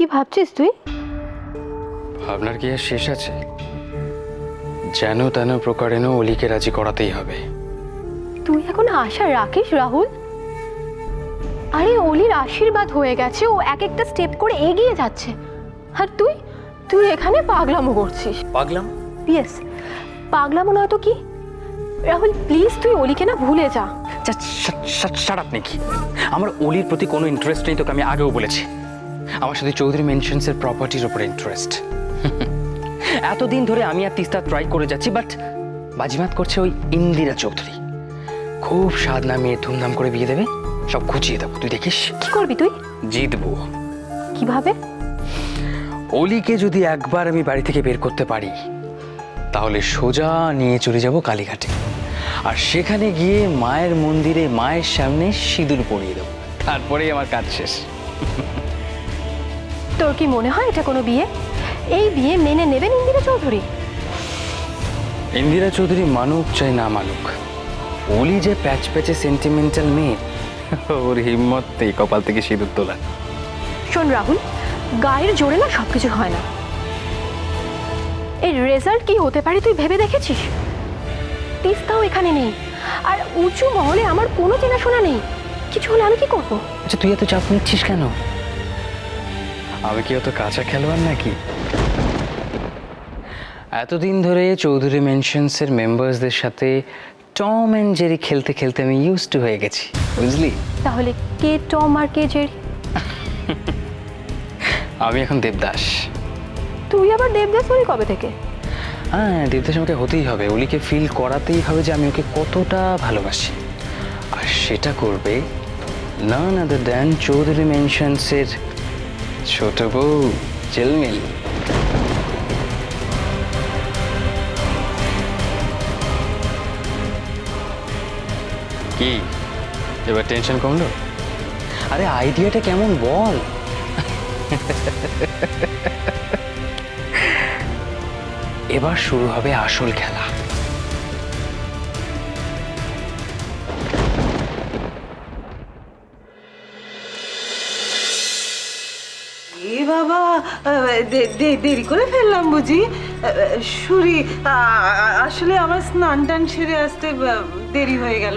কি ভাবছিস তুই? ভাবনার কি আর শেষ আছে? যেন তেন প্রকারেণ অলিকে রাজি করাতেই হবে। তুই এখন আশা রাখিস রাহুল? আরে অলির আশীর্বাদ হয়ে গেছে, ও এক একটা স্টেপ করে এগিয়ে যাচ্ছে, আর তুই তুই এখানে পাগলামো করছিস। পাগলাম? ইয়েস, পাগলামো নয় তো কি। রাহুল প্লিজ তুই অলিকে না ভুলে যা। শাট আপ নাকি? আমার অলির প্রতি কোনো ইন্টারেস্ট নেই, তোকে আমি আগেও বলেছি। আমার সাথে চৌধুরী মেনশনসের প্রপার্টির উপরে ইন্টারেস্ট। এতদিন ধরে আমি আর তিস্তা ট্রাই করে যাচ্ছি, বাট বাজিমাত করছে ওই ইন্দিরা চৌধুরী। খুব স্বাদ নামিয়ে ধুমধাম করে বিয়ে দেবে, সব খুঁচিয়ে দেবো, তুই দেখিস। কি করবি তুই? জিতবো। কিভাবে? অলিকে যদি একবার আমি বাড়ি থেকে বের করতে পারি, তাহলে সোজা নিয়ে চলে যাব কালীঘাটে, আর সেখানে গিয়ে মায়ের মন্দিরে মায়ের সামনে সিঁদুর পরিয়ে দেবো, তারপরেই আমার কাজ শেষ। তোর কি মনে হয় এটা কোনো বিয়ে? এই বিয়ে মেনে নেবেন ইন্দিরা চৌধুরী? ইন্দিরা চৌধুরী মানুক চাই না মানুক, অলি যে প্যাচ প্যাচে সেন্টিমেন্টাল মেয়ে, ওর হিম্মত নেই কপাল থেকে সিঁদুর তোলা। শোন রাহুল, গায়ের জোরে না সবকিছু হয় না। এর রেজাল্ট কি হতে পারে তুই ভেবে দেখেছিস? তিস্তাও এখানে নেই, আর উঁচু মহলে আমার কোনো চেনাশোনা নেই। কিছু হলে আমি কি করবো? আচ্ছা তুই এত চাপ নিচ্ছিস কেন? আমি কি অত কাঁচা খেলোয়াড় নাকি? এতদিন ধরে চৌধুরী মেনশনসের মেম্বার্সদের সাথে টম অ্যান্ড জেরি খেলতে খেলতে আমি ইউজ টু হয়ে গেছি, বুঝলি? তাহলে কে টম আর কে জেরি? আমি এখন দেবদাস। তুই আবার দেবদাস হলি কবে থেকে? হ্যাঁ, দেবদাস আমাকে হতেই হবে, অলিকে ফিল করাতেই হবে যে আমি ওকে কতটা ভালোবাসি। আর সেটা করবে none other than চৌধুরী মেনশনসের ছোট বউ ঝিলমিল। কি এবার টেনশন কমলো? আরে আইডিয়াটা কেমন বল? এবার শুরু হবে আসল খেলা। এ বাবা, দেরি করে ফেললাম বুঝি? সুরি, আসলে আমার স্নান টান সেরে আসতে দেরি হয়ে গেল,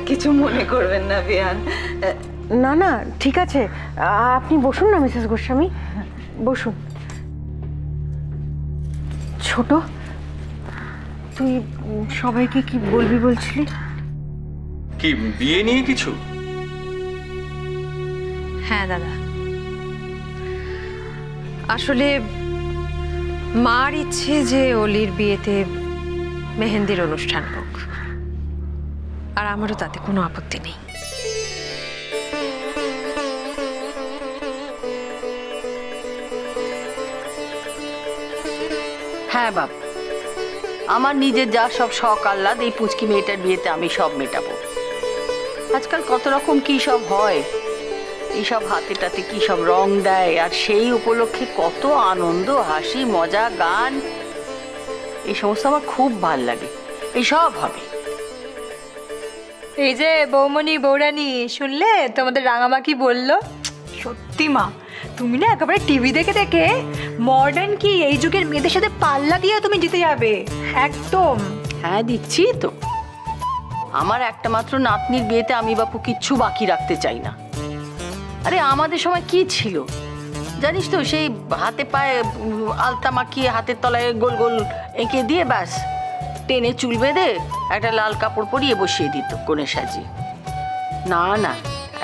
কিছু মনে করবেন না বিয়ান। না না ঠিক আছে, আপনি বসুন না মিসেস গোস্বামী, বসুন। ছোট, তুই সবাইকে কি বলবি বলছিলি? কি বিয়ে নিয়ে কিছু? হ্যাঁ দাদা, আসলে মার ইচ্ছে যে অলির বিয়েতে মেহেন্দির অনুষ্ঠান হোক, আর আমারও তাতে কোনো আপত্তি নেই। হ্যাঁ বাপ, আমার নিজের যা সব শখ আহ্লাদ এই পুচকি মেয়েটার বিয়েতে আমি সব মেটাবো। আজকাল কত রকম কি সব হয়, এইসব হাতে টাতে কি সব রং দেয়, আর সেই উপলক্ষে কত আনন্দ, হাসি, মজা, গান, এই সমস্ত আমার খুব ভাল লাগে। এই সব হবে। এই যে বৌমনি বৌরানী, শুনলে তোমাদের রাঙামা কি বললো? সত্যি মা, তুমি না একেবারে টিভি দেখে দেখে মডার্ন কি এই যুগের মেয়েদের সাথে পাল্লা দিয়ে তুমি জিতে যাবে একদম। হ্যাঁ দিচ্ছি তো, আমার একটা মাত্র নাতনির বিয়েতে আমি বাপু কিচ্ছু বাকি রাখতে চাই না। আরে আমাদের সময় কি ছিল জানিস তো, সেই হাতে পায়ে আলতা মাখিয়ে হাতের তলায় গোল গোল এঁকে দিয়ে ব্যাস টেনে চুল বেঁধে একটা লাল কাপড় পরিয়ে বসিয়ে দিত কোণে সাজিয়ে। না না,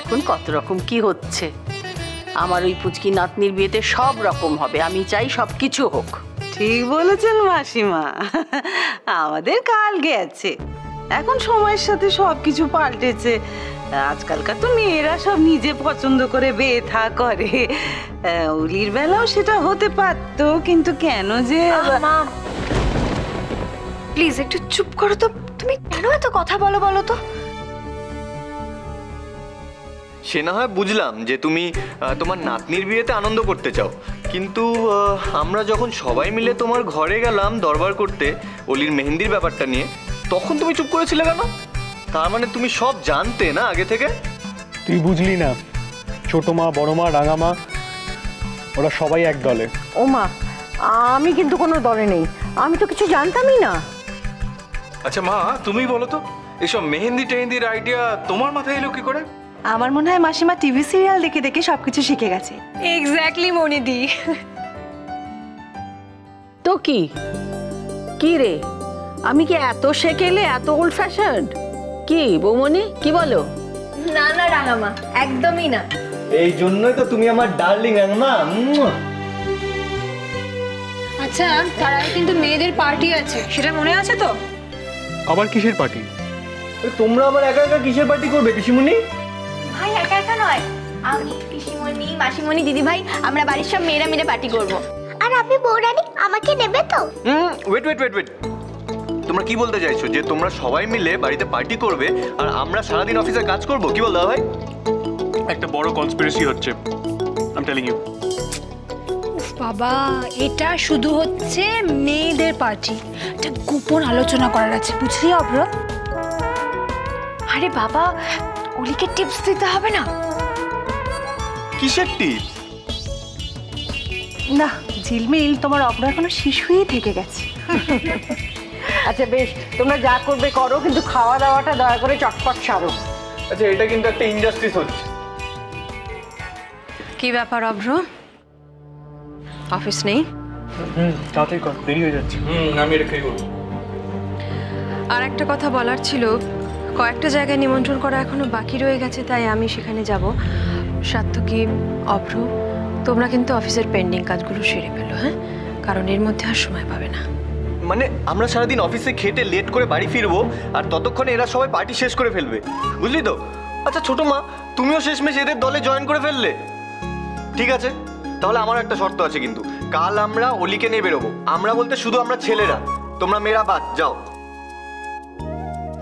এখন কত রকম কি হচ্ছে। আমার ওই পুচকি নাতনির বিয়েতে সব রকম হবে, আমি চাই সব কিছু হোক। ঠিক বলেছেন মাসিমা, আমাদের কাল গেছে, এখন সময়ের সাথে সবকিছু পাল্টেছে। আজকালকার তো মেয়েরা সব নিজে পছন্দ করে বিয়ে থা করে। অলির বেলাও সেটা হতে পারতো, কিন্তু কেন যে। মা প্লিজ একটু চুপ করো তো, তুমি কেন এত কথা বলো বলো তো? সে না হয় বুঝলাম যে তুমি তোমার নাতনির বিয়েতে আনন্দ করতে চাও, কিন্তু আমরা যখন সবাই মিলে তোমার ঘরে গেলাম দরবার করতে অলির মেহেন্দির ব্যাপারটা নিয়ে, তখন তুমি চুপ করেছিলে কেন? তার মানে তুমি সব জানতে না আগে থেকে? তুই বুঝলি না, ছোট মা, বড় মা, রাঙা মা, ওরা সবাই এক দলে। ও মা, আমি কিন্তু কোনো দলে নেই, আমি তো কিছু জানতামই না। আচ্ছা মা, তুমি বলো তো, এসব মেহেন্দি টেহেন্দির আইডিয়া তোমার মাথায় এলো কি করে? আমার মনে হয় মাসিমা টিভি সিরিয়াল দেখে দেখে সবকিছু শিখে গেছে। এক্স্যাক্টলি মনিদি। তো কি কি রে, আমি কি এত সেকেলে, এত ওল্ড ফ্যাশন? কি বৌমনি, কি বলো? না না রাঙামা, একদমই না। এই জন্যই তো তুমি আমার ডার্লিং রাঙমা। আচ্ছা, তার আগে কিন্তু মেয়েদের পার্টি আছে, সেটা মনে আছে তো? আবার কিসের পার্টি? তোমরা আবার একা একা কিসের পার্টি করবে পিসিমণি? ভাই একা একা নয়, আমি পিসিমণি, মাসিমণি, দিদি ভাই, আমরা বাড়ির সব মেয়েরা মিলে পার্টি করব। আর আপনি বৌরানী আমাকে নেবে তো? ওয়েট ওয়েট ওয়েট ওয়েট, তোমরা কি বলতে চাইছো যে তোমরা সবাই মিলে বাড়িতে পার্টি করবে আর আমরা সারাদিন অফিসে কাজ করব? কি বল দাদা ভাই? একটা বড় কনস্পিরেসি হচ্ছে, আই এম টেলিং ইউ। বাবা, এটা শুধু হচ্ছে মেয়েদের পার্টি, এটা গোপন আলোচনা করার আছে, বুঝলি অভ্র? আরে বাবা, অলিকে টিপস দিতে হবে না? কিসের টিপস? না, ঝিলমিল, তোমার অগ্র এখনো শিশুই থেকে গেছে। আচ্ছা বেশ, তোমরা যা করবে করো, কিন্তু খাওয়া দাওয়াটা দয়া করে চটপট সারো। আচ্ছা, এটা কিন্তু একটা ইনজাস্টিস হচ্ছে। কি ব্যাপার অভ্র, অফিস নেই? তাড়াতাড়ি কর, দেরি হয়ে যাচ্ছে। আমি এটা খেয়ে করবো। আর একটা কথা বলার ছিল, কয়েকটা জায়গায় নিমন্ত্রণ করা এখনো বাকি রয়ে গেছে, তাই আমি সেখানে যাব। সাত্তকী, অভ্র, তোমরা কিন্তু অফিসের পেন্ডিং কাজগুলো সেরে ফেলো, হ্যাঁ? কারণ এর মধ্যে আর সময় পাবে না। মানে আমরা সারাদিন অফিসে খেটে লেট করে বাড়ি ফিরবো আর ততক্ষণে এরা সবাই পার্টি শেষ করে ফেলবে, বুঝলি তো? আচ্ছা ছোট মা, তুমিও শেষমেশ এদের দলে জয়েন করে ফেললে। ঠিক আছে, তাহলে আমার একটা শর্ত আছে কিন্তু, কাল আমরা অলিকে নিয়ে বেরোবো। আমরা বলতে শুধু আমরা ছেলেরা, তোমরা মেয়েরা বাদ যাও।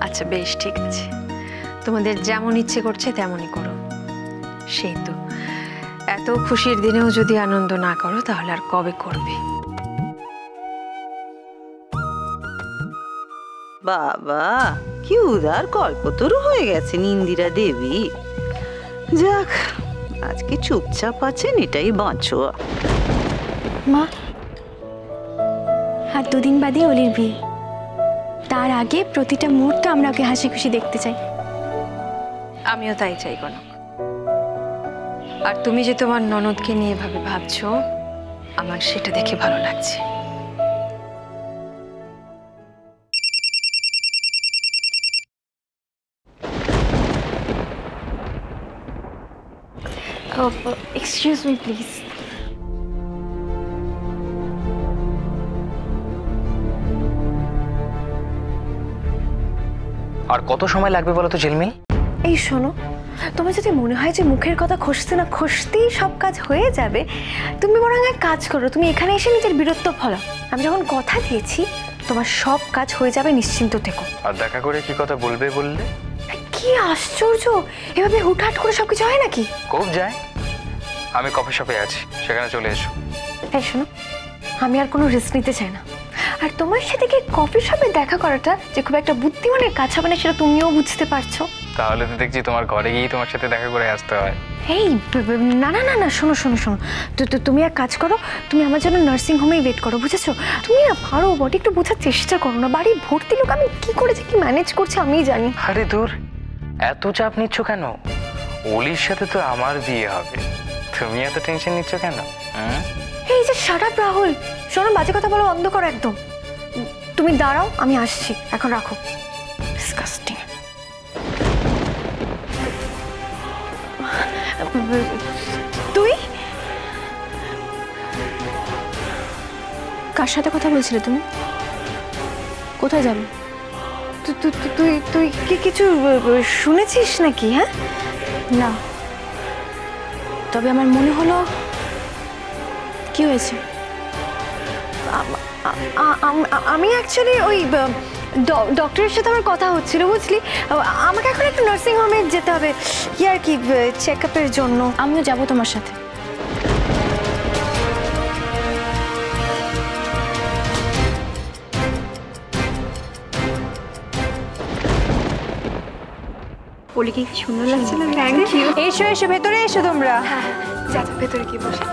আচ্ছা বেশ, ঠিক আছে, তোমাদের যেমন ইচ্ছে করছে তেমনই করো। সেই তো, এত খুশির দিনেও যদি আনন্দ না করো তাহলে আর কবে করবে? বাবা, কি উদার কল্পতরু হয়ে গেছেন ইন্দিরা দেবী। যাক, আজকে চুপচাপ আছেন, এটাই বাঁচো। মা, আর দুদিন বাদে অলির বিয়ে, তার আগে প্রতিটা মুহূর্ত আমরা ওকে হাসি খুশি দেখতে চাই। আমিও তাই চাই কনক। আর তুমি যে তোমার ননদকে নিয়ে এভাবে ভাবছো, আমার সেটা দেখে ভালো লাগছে। Excuse me please. আর কত সময় লাগবে বলো তো ঝিলমিল? এই শোনো, তোমার যদি মনে হয় যে মুখের কথা খসতে না খসতেই সব কাজ হয়ে যাবে, তুমি বরং এক কাজ করো, তুমি এখানে এসে নিজের বীরত্ব ফলাও। আমি যখন কথা দিয়েছি তোমার সব কাজ হয়ে যাবে, নিশ্চিন্ত থেকো। আর দেখা করে কি কথা বলবে বললে? কি আশ্চর্য, এভাবে হুটহাট করে সবকিছু হয় নাকি? খুব যায়, আমি কফি শপে আছি, সেখানে চলে এসো। এই শোনো, আমি আর কোনো রিস্ক নিতে চাই না। আর তোমার সাথে কি কফি শপে দেখা করাটা যে খুব একটা বুদ্ধিমানের কাজ হবে না, সেটা তুমিও বুঝতে পারছো। তাহলে তো দেখছি তোমার ঘরে গিয়েই তোমার সাথে দেখা করে আসতে হয়। এই না না না না, শোনো শোনো শোনো, তুমি এক কাজ করো, তুমি আমার জন্য নার্সিং হোমেই ওয়েট করো, বুঝেছো? তুমি না পারো বটে, একটু বোঝার চেষ্টা করো না। বাড়ি ভর্তি লোক, আমি কি করেছি কি ম্যানেজ করছি আমিই জানি। আরে দূর, এত চাপ নিচ্ছ কেন? অলির সাথে তো আমার বিয়ে হবে, তুমি এত টেনশন নিচ্ছ কেন? এই যে শাট আপ রাহুল, শোনো, বাজে কথা বলো বন্ধ করো একদম। তুমি দাঁড়াও, আমি আসছি, এখন রাখো। ডিসকাস্টিং। তুই কার সাথে কথা বলছিলে? তুমি কোথায় যাবে? তুই কি কিছু শুনেছিস নাকি? হ্যাঁ না, তবে আমার মনে হলো। কি হয়েছে? আমি অ্যাকচুয়ালি ওই ডক্টরের সাথে আমার কথা হচ্ছিল, বুঝলি? আমাকে এখন একটু নার্সিং হোমে যেতে হবে, কি আর কি, চেক আপের জন্য। আমিও যাবো তোমার সাথে। বলি কি সুন্দর লাগছে না? Thank you. এসো এসো, ভেতরে এসো তোমরা। যা ভেতরে কি বসে।